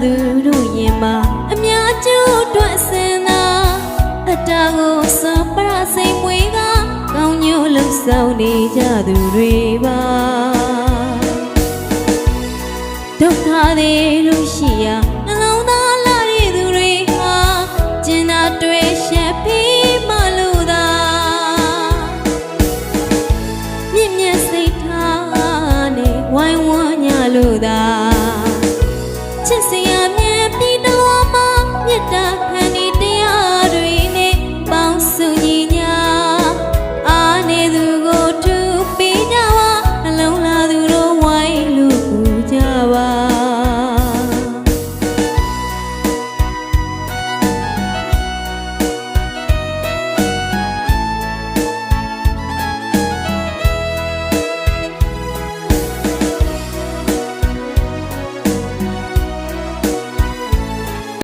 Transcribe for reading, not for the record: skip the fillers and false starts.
သူတို့ရင်မှာအများကျိုးအတွက်စင်သာအတားကိုစောပရစိတ်မွေးကကောင်းညို့လှဆောင်နေကြသူတွေပါဒုက္ခတွေလို့ရှိရာနှလုံးသားလာတဲ့သူတွေဟာကျင်နာတွေ့ရှက်ပြီးမှလို့သာမြင့်မြတ်စိတ်ထားနဲ့ဝိုင်းဝန်းညလို့သာ